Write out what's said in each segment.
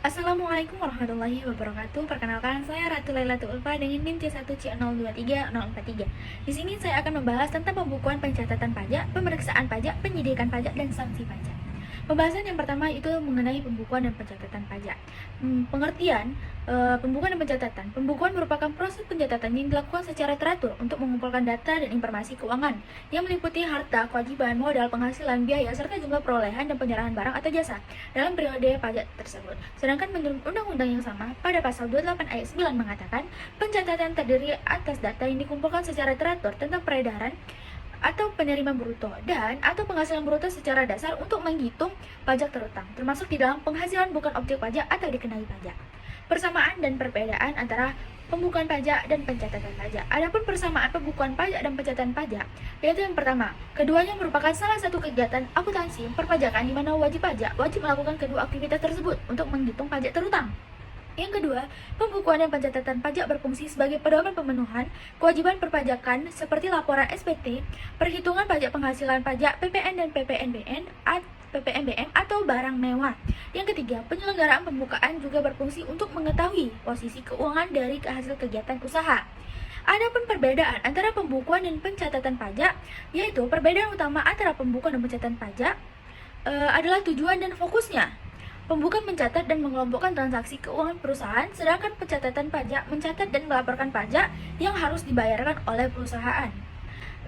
Assalamualaikum warahmatullahi wabarakatuh. Perkenalkan, saya Ratu Lailatul Ulfa dengan NIM C1C023043. Di sini saya akan membahas tentang pembukuan pencatatan pajak, pemeriksaan pajak, penyidikan pajak, dan sanksi pajak. Pembahasan yang pertama itu mengenai pembukuan dan pencatatan pajak. Pengertian pembukuan dan pencatatan. Pembukuan merupakan proses pencatatan yang dilakukan secara teratur untuk mengumpulkan data dan informasi keuangan yang meliputi harta, kewajiban, modal, penghasilan, biaya, serta jumlah perolehan dan penyerahan barang atau jasa dalam periode pajak tersebut. Sedangkan menurut undang-undang yang sama, pada pasal 28 ayat 9 mengatakan, pencatatan terdiri atas data yang dikumpulkan secara teratur tentang peredaran atau penerimaan bruto dan atau penghasilan bruto secara dasar untuk menghitung pajak terutang, termasuk di dalam penghasilan bukan objek pajak atau dikenai pajak. Persamaan dan perbedaan antara pembukuan pajak dan pencatatan pajak. Adapun persamaan pembukuan pajak dan pencatatan pajak, yaitu yang pertama, keduanya merupakan salah satu kegiatan akuntansi perpajakan di mana wajib pajak wajib melakukan kedua aktivitas tersebut untuk menghitung pajak terutang. Yang kedua, pembukuan dan pencatatan pajak berfungsi sebagai pedoman pemenuhan kewajiban perpajakan seperti laporan SPT, perhitungan pajak penghasilan pajak PPN dan PPNBM atau barang mewah. Yang ketiga, penyelenggaraan pembukaan juga berfungsi untuk mengetahui posisi keuangan dari hasil kegiatan usaha. Adapun perbedaan antara pembukuan dan pencatatan pajak, yaitu perbedaan utama antara pembukuan dan pencatatan pajak adalah tujuan dan fokusnya. Pembukuan mencatat dan mengelompokkan transaksi keuangan perusahaan, sedangkan pencatatan pajak mencatat dan melaporkan pajak yang harus dibayarkan oleh perusahaan.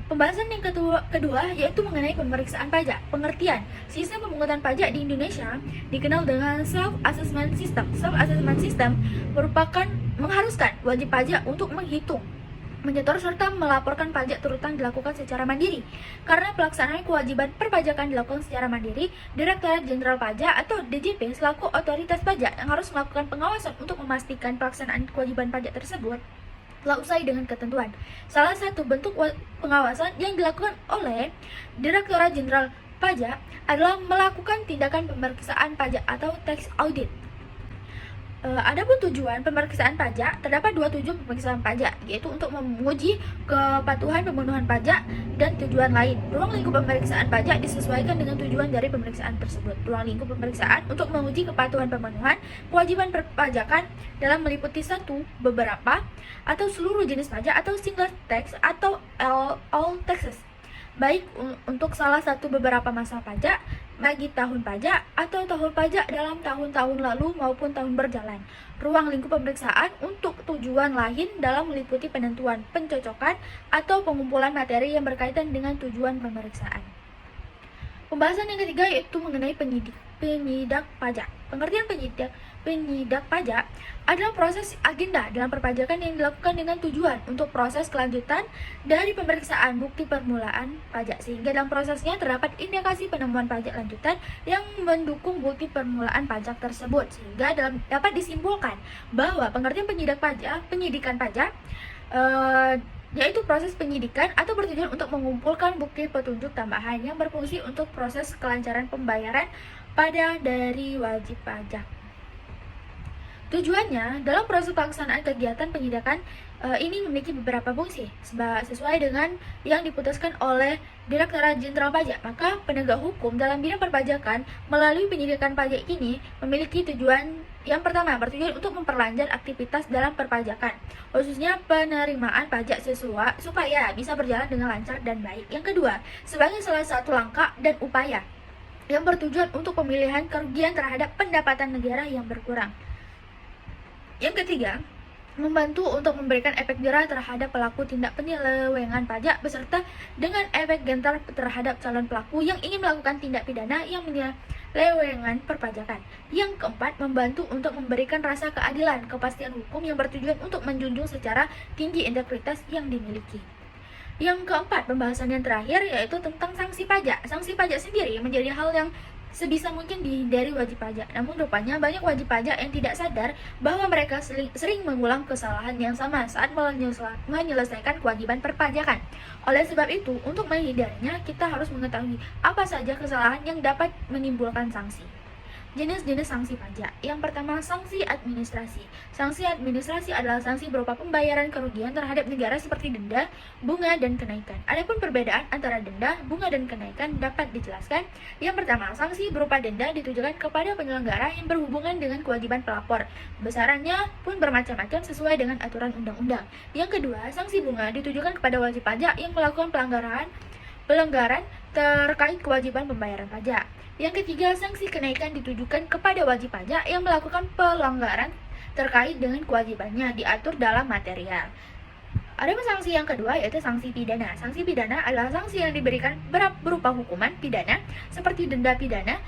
Pembahasan yang kedua yaitu mengenai pemeriksaan pajak. Pengertian, sistem pemungutan pajak di Indonesia dikenal dengan self-assessment system. Self-assessment system merupakan mengharuskan wajib pajak untuk menghitung, menyetor serta melaporkan pajak terutang dilakukan secara mandiri. Karena pelaksanaan kewajiban perpajakan dilakukan secara mandiri, Direktorat Jenderal Pajak atau DJP selaku otoritas pajak yang harus melakukan pengawasan untuk memastikan pelaksanaan kewajiban pajak tersebut telah usai dengan ketentuan. Salah satu bentuk pengawasan yang dilakukan oleh Direktorat Jenderal Pajak adalah melakukan tindakan pemeriksaan pajak atau tax audit. Adapun tujuan pemeriksaan pajak, terdapat dua tujuan pemeriksaan pajak, yaitu untuk menguji kepatuhan pemenuhan pajak dan tujuan lain. Ruang lingkup pemeriksaan pajak disesuaikan dengan tujuan dari pemeriksaan tersebut. Ruang lingkup pemeriksaan untuk menguji kepatuhan pemenuhan kewajiban perpajakan dalam meliputi satu, beberapa, atau seluruh jenis pajak atau single tax atau all taxes, baik untuk salah satu beberapa masa pajak bagi tahun pajak atau tahun pajak dalam tahun-tahun lalu maupun tahun berjalan. Ruang lingkup pemeriksaan untuk tujuan lain dalam meliputi penentuan, pencocokan, atau pengumpulan materi yang berkaitan dengan tujuan pemeriksaan. Pembahasan yang ketiga yaitu mengenai penyidak pajak. Pengertian penyidak pajak adalah proses agenda dalam perpajakan yang dilakukan dengan tujuan untuk proses kelanjutan dari pemeriksaan bukti permulaan pajak, sehingga dalam prosesnya terdapat indikasi penemuan pajak lanjutan yang mendukung bukti permulaan pajak tersebut, sehingga dapat disimpulkan bahwa pengertian penyidikan pajak yaitu proses penyidikan atau bertujuan untuk mengumpulkan bukti petunjuk tambahan yang berfungsi untuk proses kelancaran pembayaran pada dari wajib pajak. Tujuannya, dalam proses pelaksanaan kegiatan penyidikan ini memiliki beberapa fungsi sesuai dengan yang diputuskan oleh Direktorat Jenderal Pajak. Maka penegak hukum dalam bidang perpajakan melalui penyidikan pajak ini memiliki tujuan yang pertama, bertujuan untuk memperlancar aktivitas dalam perpajakan, khususnya penerimaan pajak supaya bisa berjalan dengan lancar dan baik. Yang kedua, sebagai salah satu langkah dan upaya yang bertujuan untuk pemilihan kerugian terhadap pendapatan negara yang berkurang. Yang ketiga, membantu untuk memberikan efek jerah terhadap pelaku tindak penyelewengan pajak beserta dengan efek gentar terhadap calon pelaku yang ingin melakukan tindak pidana yang penyelewengan perpajakan. Yang keempat, membantu untuk memberikan rasa keadilan, kepastian hukum yang bertujuan untuk menjunjung secara tinggi integritas yang dimiliki. Yang keempat, pembahasan yang terakhir yaitu tentang sanksi pajak. Sanksi pajak sendiri menjadi hal yang sebisa mungkin dihindari wajib pajak. Namun rupanya banyak wajib pajak yang tidak sadar bahwa mereka sering mengulang kesalahan yang sama saat menyelesaikan kewajiban perpajakan. Oleh sebab itu, untuk menghindarinya, kita harus mengetahui apa saja kesalahan yang dapat menimbulkan sanksi. Jenis-jenis sanksi pajak. Yang pertama, sanksi administrasi. Sanksi administrasi adalah sanksi berupa pembayaran kerugian terhadap negara seperti denda, bunga, dan kenaikan. Adapun perbedaan antara denda, bunga, dan kenaikan dapat dijelaskan. Yang pertama, sanksi berupa denda ditujukan kepada penyelenggara yang berhubungan dengan kewajiban pelapor. Besarannya pun bermacam-macam sesuai dengan aturan undang-undang. Yang kedua, sanksi bunga ditujukan kepada wajib pajak yang melakukan pelanggaran terkait kewajiban pembayaran pajak. Yang ketiga, sanksi kenaikan ditujukan kepada wajib pajak yang melakukan pelanggaran terkait dengan kewajibannya diatur dalam material. Ada sanksi yang kedua, yaitu sanksi pidana. Sanksi pidana adalah sanksi yang diberikan berupa hukuman pidana seperti denda pidana,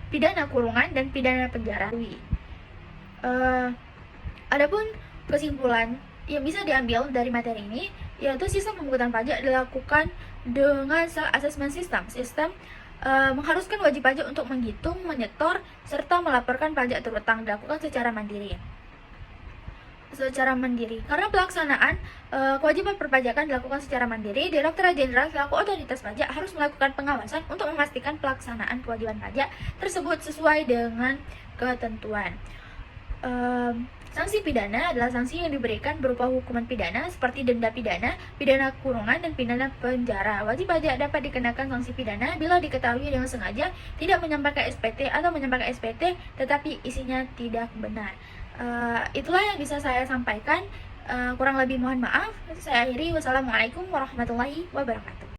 pidana kurungan, dan pidana penjara. Adapun kesimpulan yang bisa diambil dari materi ini, yaitu sistem pemungutan pajak dilakukan dengan self-assessment system. Mengharuskan wajib pajak untuk menghitung, menyetor, serta melaporkan pajak terutang dilakukan secara mandiri. Karena pelaksanaan kewajiban perpajakan dilakukan secara mandiri, Direktorat Jenderal selaku otoritas pajak harus melakukan pengawasan untuk memastikan pelaksanaan kewajiban pajak tersebut sesuai dengan ketentuan. Sanksi pidana adalah sanksi yang diberikan berupa hukuman pidana seperti denda pidana, pidana kurungan, dan pidana penjara. Wajib pajak dapat dikenakan sanksi pidana bila diketahui dengan sengaja tidak menyampaikan SPT atau menyampaikan SPT tetapi isinya tidak benar. Itulah yang bisa saya sampaikan. Kurang lebih mohon maaf. Saya akhiri. Wassalamualaikum warahmatullahi wabarakatuh.